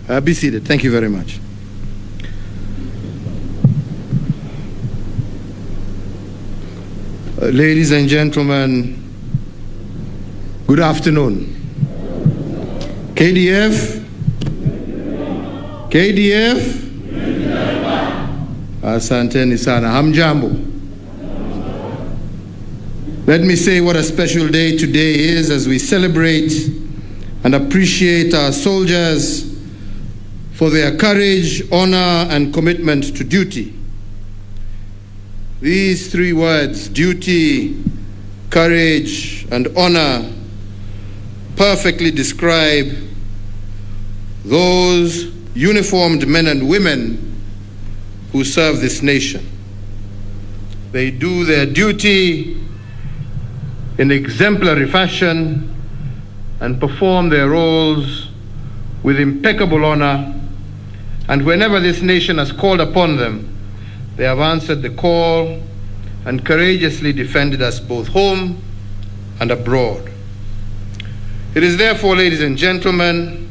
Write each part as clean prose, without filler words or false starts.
Be seated. Thank you very much. Ladies and gentlemen, good afternoon. KDF? KDF? Asanteni sana. Hamjambo. Let me say what a special day today is as we celebrate and appreciate our soldiers for their courage, honor, and commitment to duty. These three words, duty, courage, and honor, perfectly describe those uniformed men and women who serve this nation. They do their duty in exemplary fashion and perform their roles with impeccable honor, and whenever this nation has called upon them, they have answered the call and courageously defended us both home and abroad. It is therefore, ladies and gentlemen,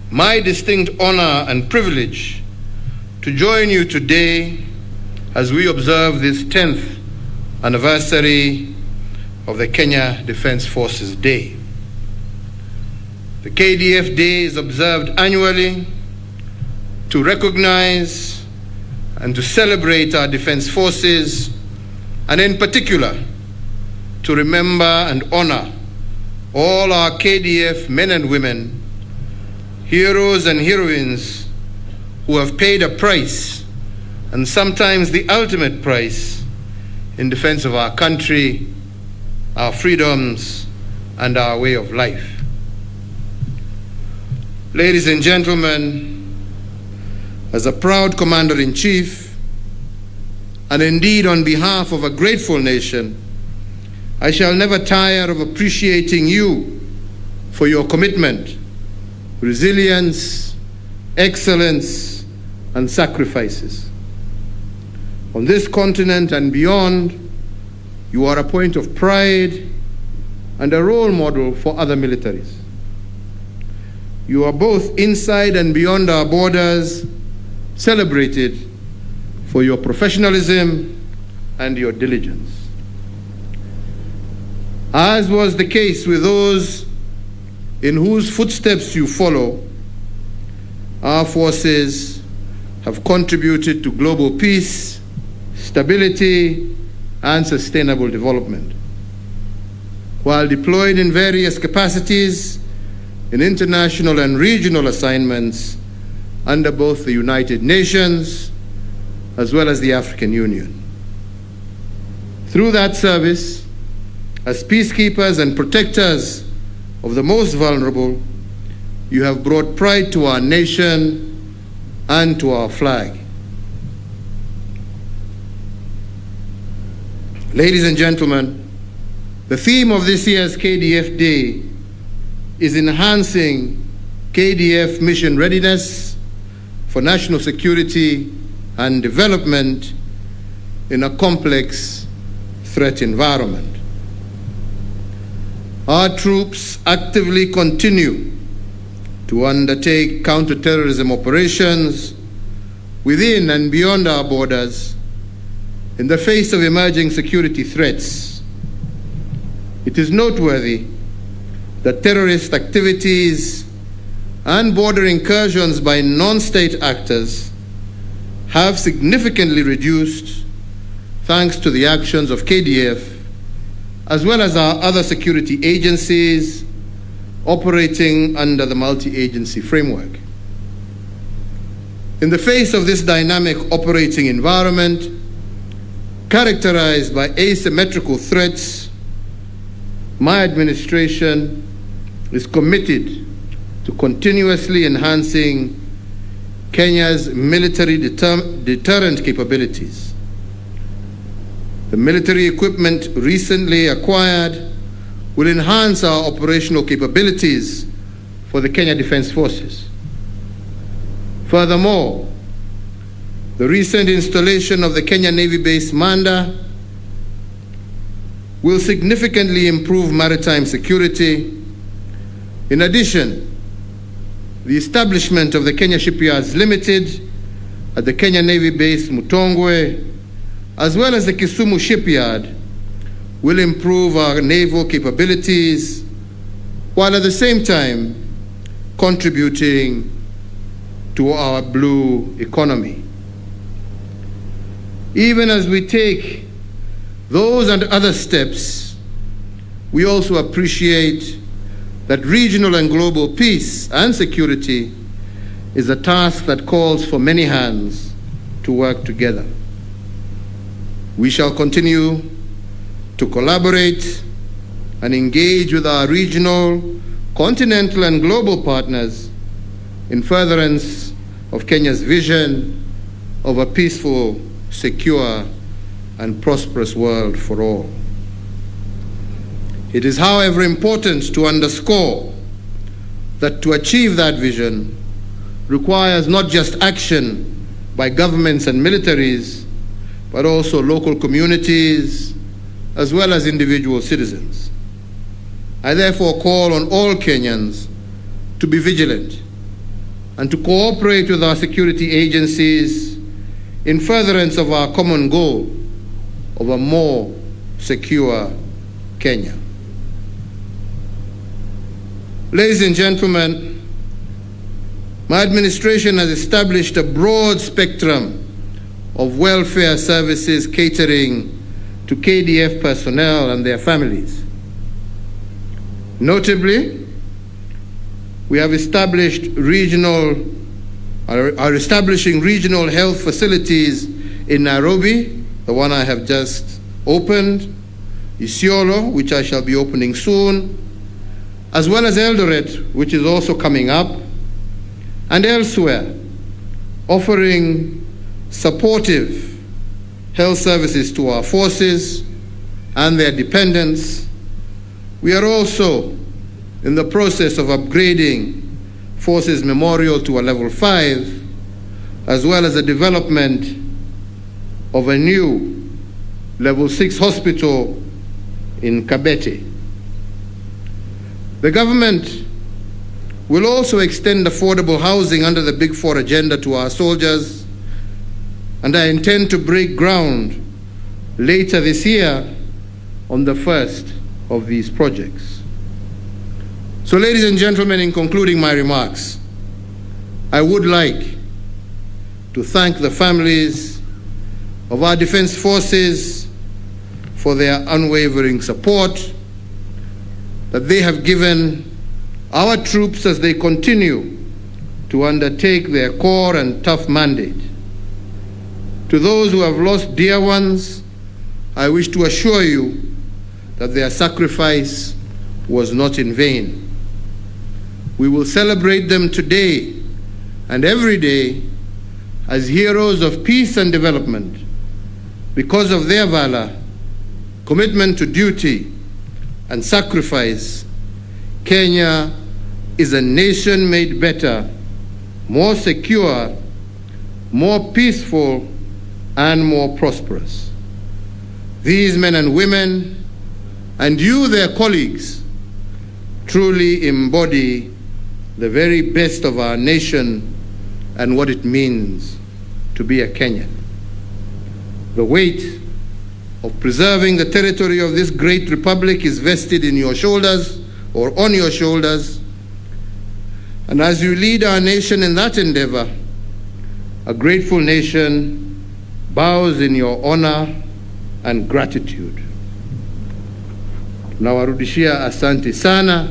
my distinct honor and privilege to join you today as we observe this 10th anniversary of the Kenya Defense Forces Day. The KDF Day is observed annually to recognize and to celebrate our defense forces, and in particular, to remember and honor all our KDF men and women, heroes and heroines who have paid a price, and sometimes the ultimate price, in defense of our country, our freedoms, and our way of life. Ladies and gentlemen, as a proud Commander-in-Chief, and indeed on behalf of a grateful nation, I shall never tire of appreciating you for your commitment, resilience, excellence, and sacrifices. On this continent and beyond, you are a point of pride and a role model for other militaries. You are both inside and beyond our borders celebrated for your professionalism and your diligence. As was the case with those in whose footsteps you follow, our forces have contributed to global peace, stability, and sustainable development. While deployed in various capacities in international and regional assignments under both the United Nations as well as the African Union. Through that service, as peacekeepers and protectors of the most vulnerable, you have brought pride to our nation and to our flag. Ladies and gentlemen, the theme of this year's KDF Day is enhancing KDF mission readiness for national security and development in a complex threat environment. Our troops actively continue to undertake counterterrorism operations within and beyond our borders in the face of emerging security threats. It is noteworthy that terrorist activities and border incursions by non-state actors have significantly reduced thanks to the actions of KDF as well as our other security agencies operating under the multi-agency framework. In the face of this dynamic operating environment, characterized by asymmetrical threats, my administration is committed to continuously enhancing Kenya's military deterrent capabilities. The military equipment recently acquired will enhance our operational capabilities for the Kenya Defense Forces. Furthermore, the recent installation of the Kenya Navy base Manda will significantly improve maritime security. In addition, the establishment of the Kenya Shipyards Limited at the Kenya Navy base Mutongwe, as well as the Kisumu Shipyard, will improve our naval capabilities, while at the same time contributing to our blue economy. Even as we take those and other steps, we also appreciate that regional and global peace and security is a task that calls for many hands to work together. We shall continue to collaborate and engage with our regional, continental, and global partners in furtherance of Kenya's vision of a peaceful, secure, and prosperous world for all. It is, however, important to underscore that to achieve that vision requires not just action by governments and militaries, but also local communities, as well as individual citizens. I therefore call on all Kenyans to be vigilant and to cooperate with our security agencies in furtherance of our common goal of a more secure Kenya. Ladies and gentlemen, my administration has established a broad spectrum of welfare services catering to KDF personnel and their families. Notably, we have established are establishing regional health facilities in Nairobi, the one I have just opened, Isiolo, which I shall be opening soon, as well as Eldoret, which is also coming up, and elsewhere, offering supportive health services to our forces and their dependents. We are also in the process of upgrading Forces Memorial to a level 5, as well as the development of a new level 6 hospital in Kabete. The government will also extend affordable housing under the Big Four agenda to our soldiers, and I intend to break ground later this year on the first of these projects. So, ladies and gentlemen, in concluding my remarks, I would like to thank the families of our defense forces for their unwavering support that they have given our troops as they continue to undertake their core and tough mandate. To those who have lost dear ones, I wish to assure you that their sacrifice was not in vain. We will celebrate them today and every day as heroes of peace and development because of their valor, commitment to duty, and sacrifice. Kenya is a nation made better, more secure, more peaceful, and more prosperous. These men and women, and you, their colleagues, truly embody the very best of our nation and what it means to be a Kenyan. The weight of preserving the territory of this great republic is vested in your shoulders, or on your shoulders, and as you lead our nation in that endeavor, a grateful nation bows in your honor and gratitude. Tunawarudishia asante sana.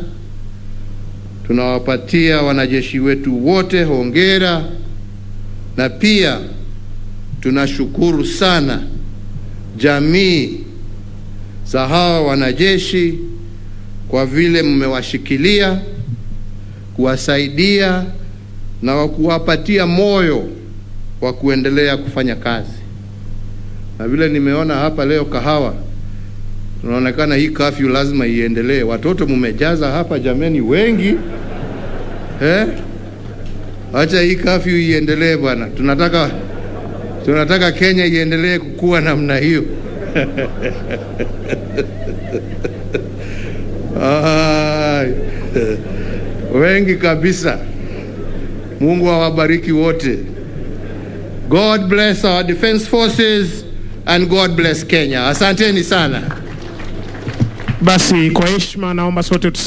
Tunawapatia wanajeshi wetu wote hongera, na pia tunashukuru sana jamii za hawa wanajeshi kwa vile mmewashikilia, kuwasaidia na kuwapatia moyo wa kuendelea kufanya kazi. Na vile nimeona hapa leo kahawa, tunaonekana hii curfew lazima iendelee. Watoto mmejaza hapa jameni wengi. Acha hii curfew iendelee bwana. Tunataka Kenya iendelee kukua namna hiyo. Wengi kabisa. Mungu awabariki wote. God bless our defense forces and God bless Kenya. Asanteni sana. Basi kwa heshima naomba sote